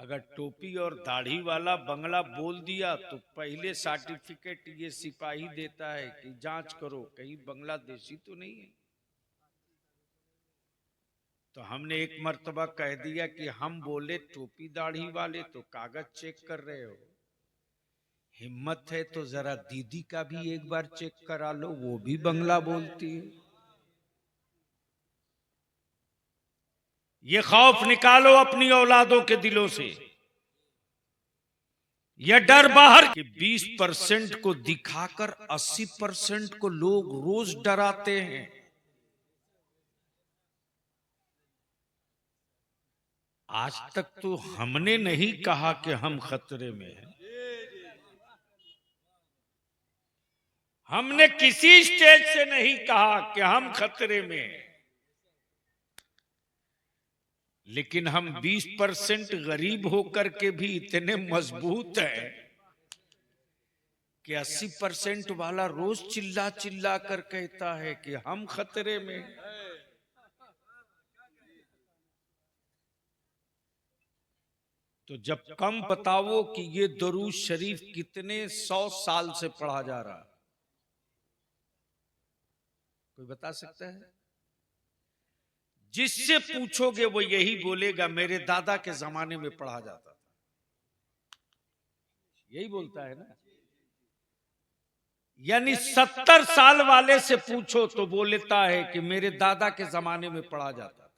अगर टोपी और दाढ़ी वाला बंगला बोल दिया तो पहले सर्टिफिकेट ये सिपाही देता है कि जांच करो कहीं बांग्लादेशी तो नहीं है। तो हमने एक मर्तबा कह दिया कि हम बोले टोपी दाढ़ी वाले तो कागज चेक कर रहे हो, हिम्मत है तो जरा दीदी का भी एक बार चेक करा लो, वो भी बंगला बोलती है। ये खौफ निकालो अपनी औलादों के दिलों से, यह डर बाहर कि 20% को दिखाकर 80% को लोग रोज डराते हैं। आज तक तो हमने नहीं कहा कि हम खतरे में हैं, हमने किसी स्टेज से नहीं कहा कि हम खतरे में हैं, लेकिन हम 20% गरीब होकर के भी इतने मजबूत हैं कि 80% वाला रोज चिल्ला चिल्ला कर कहता है कि हम खतरे में। तो जब कम बताओ कि ये दरूद शरीफ कितने 100 साल से पढ़ा जा रहा, कोई बता सकता है? जिससे पूछोगे वो यही बोलेगा मेरे दादा के जमाने में पढ़ा जाता था, यही बोलता है ना। यानी 70 साल वाले से पूछो तो बोलता है कि मेरे दादा के जमाने में पढ़ा जाता था।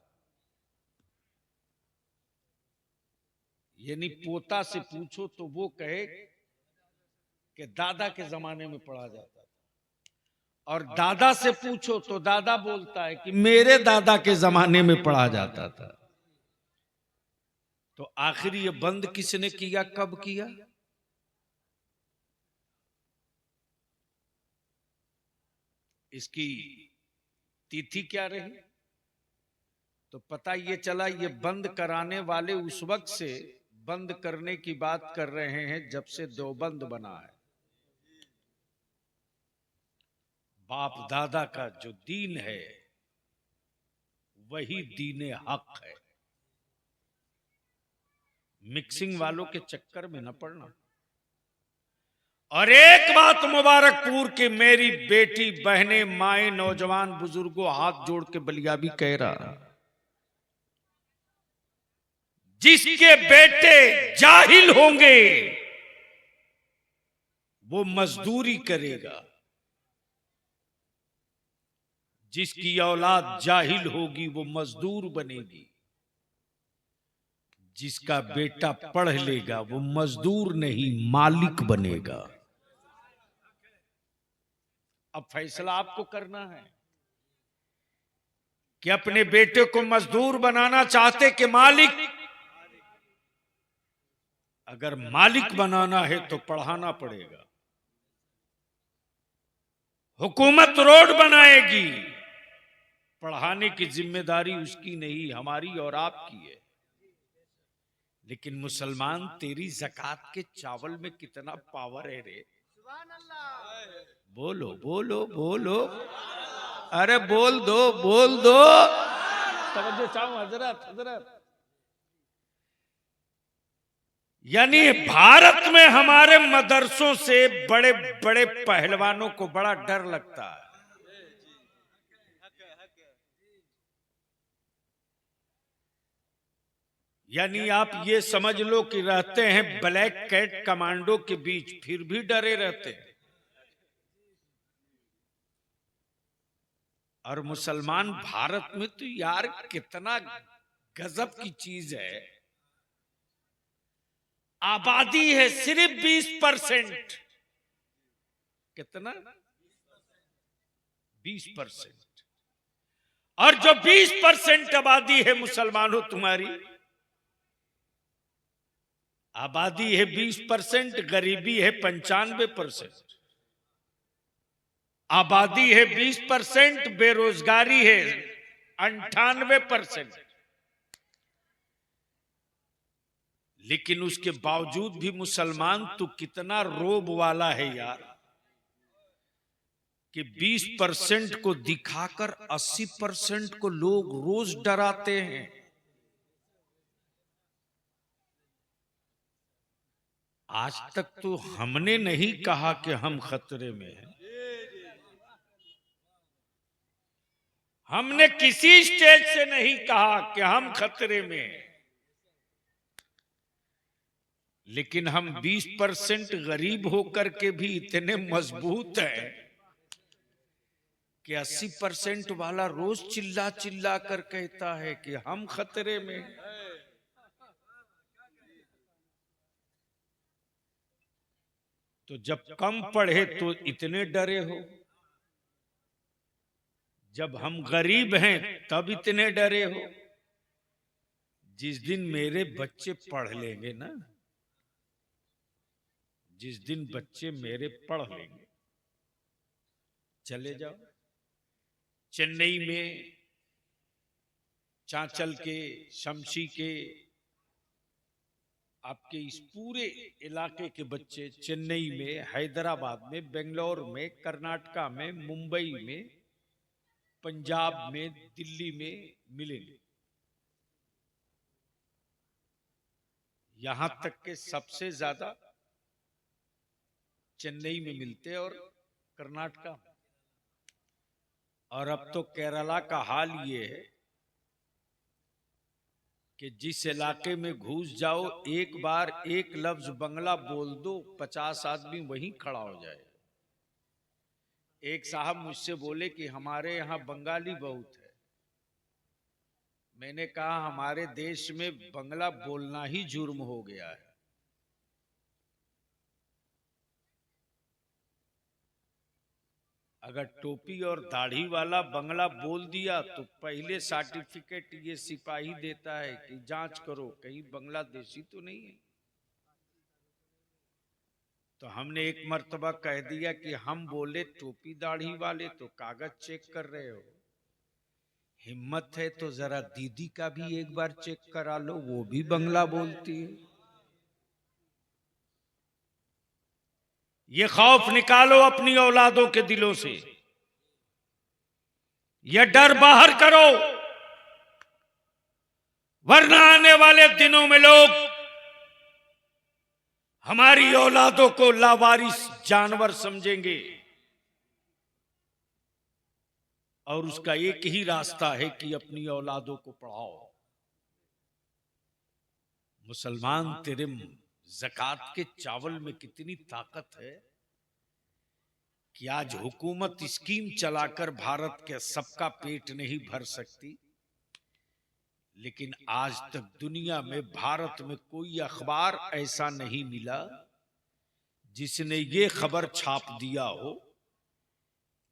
यानी पोता से पूछो तो वो कहे कि दादा के जमाने में पढ़ा जाता था, और दादा से पूछो तो दादा बोलता है कि मेरे दादा के जमाने में पढ़ा जाता था। तो आखिर ये बंद किसने किया, कब किया? इसकी तिथि क्या रही? तो पता ये चला ये बंद कराने वाले उस वक्त से बंद करने की बात कर रहे हैं जब से देवबंद बना है। बाप दादा का जो दीन है वही दीन हक है। मिक्सिंग वालों के चक्कर में न पड़ना। और एक बात मुबारकपुर की मेरी बेटी बहनें माए नौजवान बुजुर्गों हाथ जोड़ के बलिया भी कह रहा, जिसके बेटे जाहिल होंगे वो मजदूरी करेगा, जिसकी औलाद जाहिल होगी वो मजदूर बनेगी, जिसका बेटा पढ़ लेगा वो मजदूर नहीं मालिक बनेगा। अब फैसला आपको करना है कि अपने बेटे को मजदूर बनाना चाहते कि मालिक। अगर मालिक बनाना है तो पढ़ाना पड़ेगा। हुकूमत रोड बनाएगी, पढ़ाने की जिम्मेदारी उसकी नहीं हमारी और आपकी है। लेकिन मुसलमान तेरी ज़कात के चावल में कितना पावर है रे, बोलो बोलो बोलो, अरे बोल दो बोल दो। तवज्जो चाहूं हजरत हजरत। यानी भारत में हमारे मदरसों से बड़े बड़े पहलवानों को बड़ा डर लगता है। यानी आप ये समझ लो कि रहते हैं ब्लैक कैट कमांडो के बीच फिर भी डरे रहते हैं। और मुसलमान भारत में तो यार कितना गजब की चीज है, आबादी है सिर्फ 20%। कितना? 20%। और जो 20% आबादी है मुसलमानों, तुम्हारी आबादी है 20%, गरीबी है 95%, आबादी है 20%, बेरोजगारी है 98%। लेकिन उसके बावजूद भी मुसलमान तो कितना रोब वाला है यार कि 20% को दिखाकर 80% को लोग रोज डराते हैं। आज तक तो हमने नहीं कहा कि हम खतरे में हैं। हमने किसी स्टेज से नहीं कहा कि हम खतरे में हैं। लेकिन हम 20% गरीब होकर के भी इतने मजबूत हैं कि 80% वाला रोज चिल्ला चिल्ला कर कहता है कि हम खतरे में। तो जब कम पढ़े तो इतने डरे हो, जब हम गरीब हैं तब इतने डरे हो। जिस दिन मेरे बच्चे पढ़ लेंगे ना, जिस दिन बच्चे मेरे पढ़ लेंगे, चले जाओ चेन्नई में चांचल के, शमशी के, आपके इस पूरे इलाके के बच्चे चेन्नई में, हैदराबाद में, बेंगलोर में, कर्नाटका में, मुंबई में, पंजाब में, दिल्ली में मिलेंगे। यहां तक के सबसे ज्यादा चेन्नई में मिलते और कर्नाटका में। और अब तो केरला का हाल ये है कि जिस इलाके में घुस जाओ, एक बार एक लफ्ज बंगला बोल दो, 50 आदमी वहीं खड़ा हो जाए। एक साहब मुझसे बोले कि हमारे यहाँ बंगाली बहुत है। मैंने कहा हमारे देश में बंगला बोलना ही जुर्म हो गया है। अगर टोपी और दाढ़ी वाला बंगला बोल दिया तो पहले सर्टिफिकेट ये सिपाही देता है कि जांच करो कहीं बांग्लादेशी तो नहीं है। तो हमने एक मर्तबा कह दिया कि हम बोले टोपी दाढ़ी वाले तो कागज चेक कर रहे हो, हिम्मत है तो जरा दीदी का भी एक बार चेक करा लो, वो भी बंगला बोलती है। ये खौफ निकालो अपनी औलादों के दिलों से, ये डर बाहर करो, वरना आने वाले दिनों में लोग हमारी औलादों को लावारिस जानवर समझेंगे। और उसका एक ही रास्ता है कि अपनी औलादों को पढ़ाओ। मुसलमान, तेरे ज़कात के चावल में कितनी ताकत है कि आज हुकूमत स्कीम चलाकर भारत के सबका पेट नहीं भर सकती, लेकिन आज तक दुनिया में भारत में कोई अखबार ऐसा नहीं मिला जिसने ये खबर छाप दिया हो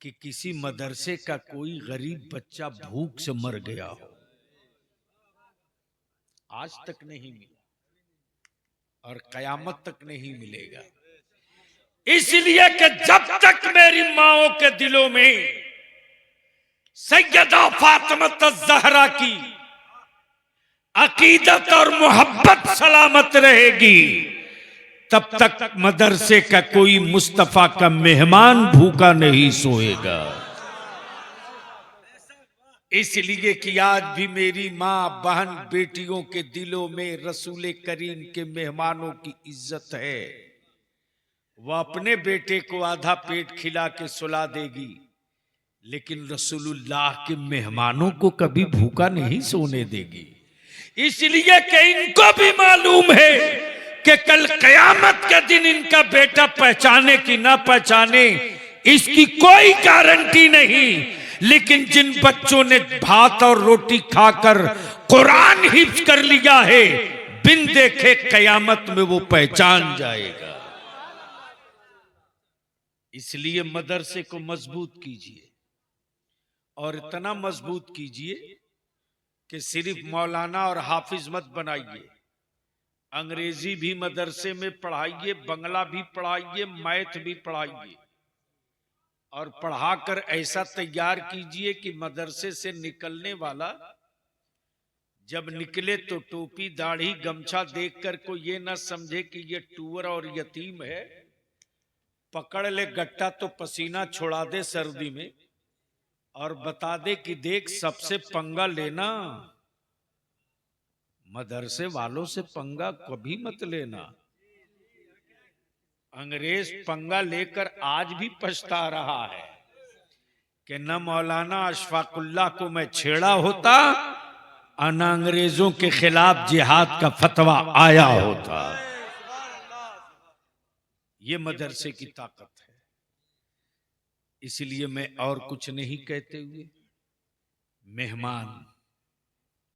कि किसी मदरसे का कोई गरीब बच्चा भूख से मर गया हो। आज तक नहीं मिला और कयामत तक नहीं मिलेगा। इसलिए कि जब तक मेरी माओं के दिलों में सैयदा फातिमा ज़हरा की अकीदत और मोहब्बत सलामत रहेगी, तब तक मदरसे का कोई मुस्तफा का मेहमान भूखा नहीं सोएगा। इसलिए कि आज भी मेरी माँ, बहन, बेटियों के दिलों में रसूल करीम के मेहमानों की इज्जत है। वह अपने बेटे को आधा पेट खिला के सुला देगी, लेकिन रसूलुल्लाह के मेहमानों को कभी भूखा नहीं सोने देगी। इसलिए कि इनको भी मालूम है कि कल कयामत के दिन इनका बेटा पहचाने कि ना पहचाने इसकी कोई गारंटी नहीं, लेकिन जिन बच्चों ने भात और रोटी खाकर कुरान हिफ्ज कर लिया है, बिन देखे कयामत में वो पहचान जाएगा। इसलिए मदरसे को मजबूत कीजिए और इतना मजबूत कीजिए कि सिर्फ मौलाना और हाफिज मत बनाइए, अंग्रेजी भी मदरसे में पढ़ाइए, बंगला भी पढ़ाइए, मैथ भी पढ़ाइए और पढ़ाकर ऐसा तैयार कीजिए कि मदरसे से निकलने वाला जब निकले तो टोपी, दाढ़ी, गमछा देखकर कोई ये ना समझे कि ये टूअर और यतीम है। पकड़ ले गट्टा तो पसीना छुड़ा दे सर्दी में और बता दे कि देख सबसे पंगा लेना, मदरसे वालों से पंगा कभी मत लेना। अंग्रेज पंगा लेकर आज भी पछता रहा है कि न मौलाना अशफाकुल्लाह को मैं छेड़ा होता और न अंग्रेजों के खिलाफ जिहाद का फतवा आया होता। ये मदरसे की ताकत है। इसलिए मैं और कुछ नहीं कहते हुए मेहमान